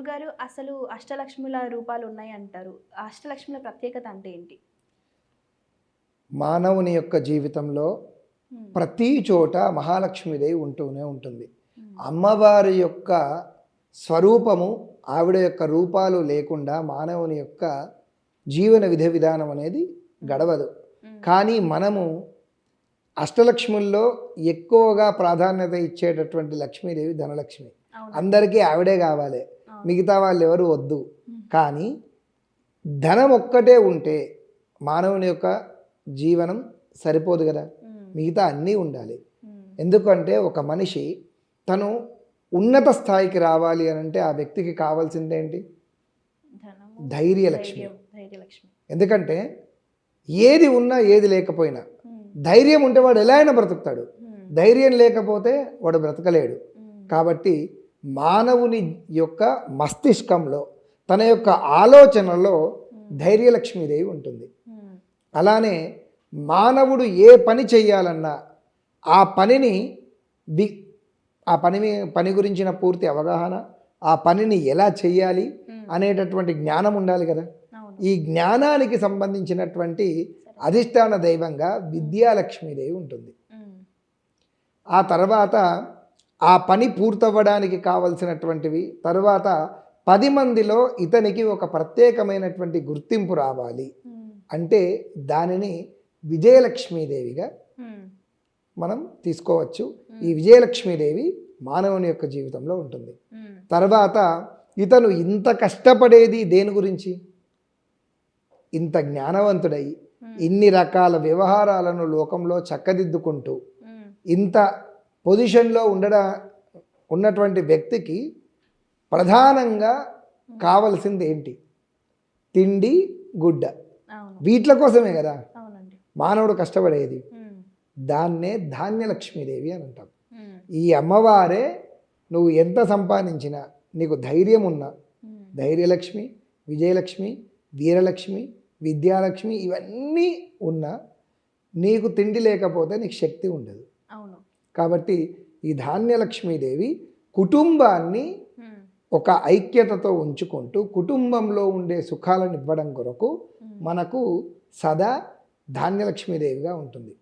గురుగారు అసలు అష్టలక్ష్ముల రూపాలు ఉన్నాయి అంటారు. ఆ అష్టలక్ష్ముల ప్రత్యేకత అంటే ఏంటి? మానవుని యొక్క జీవితంలో ప్రతి చోట మహాలక్ష్మీదేవి ఉంటూనే ఉంటుంది. అమ్మవారి యొక్క స్వరూపము, ఆవిడ యొక్క రూపాలు లేకుండా మానవుని యొక్క జీవన విధానం అనేది గడవదు. కానీ మనము అష్టలక్ష్ముల్లో ఎక్కువగా ప్రాధాన్యత ఇచ్చేటటువంటి లక్ష్మీదేవి ధనలక్ష్మి. అందరికీ ఆవిడే కావాలి, మిగతా వాళ్ళు ఎవరు వద్దు. కానీ ధనం ఒక్కటే ఉంటే మానవుని యొక్క జీవనం సరిపోదు కదా, మిగతా అన్నీ ఉండాలి. ఎందుకంటే ఒక మనిషి తను ఉన్నత స్థాయికి రావాలి అని అంటే ఆ వ్యక్తికి కావాల్సింది ఏంటి? ధైర్యలక్ష్మి. ఎందుకంటే ఏది ఉన్నా ఏది లేకపోయినా ధైర్యం ఉంటే వాడు ఎలా అయినా బ్రతుకుతాడు, ధైర్యం లేకపోతే వాడు బ్రతకలేడు. కాబట్టి మానవుని యొక్క మస్తిష్కంలో, తన యొక్క ఆలోచనలో ధైర్యలక్ష్మీదేవి ఉంటుంది. అలానే మానవుడు ఏ పని చెయ్యాలన్నా ఆ పనిని పని గురించిన పూర్తి అవగాహన, ఆ పనిని ఎలా చెయ్యాలి అనేటటువంటి జ్ఞానం ఉండాలి కదా. ఈ జ్ఞానానికి సంబంధించినటువంటి అధిష్టాన దైవంగా విద్యాలక్ష్మీదేవి ఉంటుంది. ఆ తర్వాత ఆ పని పూర్తవ్వడానికి కావలసినటువంటివి, తర్వాత 10 మందిలో ఇతనికి ఒక ప్రత్యేకమైనటువంటి గుర్తింపు రావాలి అంటే దానిని విజయలక్ష్మీదేవిగా మనం తీసుకోవచ్చు. ఈ విజయలక్ష్మీదేవి మానవుని యొక్క జీవితంలో ఉంటుంది. తర్వాత ఇతను ఇంత కష్టపడేది దేని గురించి? ఇంత జ్ఞానవంతుడై ఇన్ని రకాల వ్యవహారాలను లోకంలో చక్కదిద్దుకుంటూ ఇంత పొజిషన్లో ఉన్నటువంటి వ్యక్తికి ప్రధానంగా కావలసింది ఏంటి? తిండి, గుడ్డ. వీట్ల కోసమే కదా మానవుడు కష్టపడేది. దాన్నే ధాన్యలక్ష్మీదేవి అని అంటాం. ఈ అమ్మవారే నువ్వు ఎంత సంపాదించినా, నీకు ధైర్యం ఉన్నా, ధైర్యలక్ష్మి, విజయలక్ష్మి, వీరలక్ష్మి, విద్యాలక్ష్మి ఇవన్నీ ఉన్నా నీకు తిండి లేకపోతే నీకు శక్తి ఉండదు. కాబట్టి ఈ ధాన్యలక్ష్మీదేవి కుటుంబాన్ని ఒక ఐక్యతతో ఉంచుకుంటూ కుటుంబంలో ఉండే సుఖాలను ఇవ్వడం కొరకు మనకు సదా ధాన్యలక్ష్మీదేవిగా ఉంటుంది.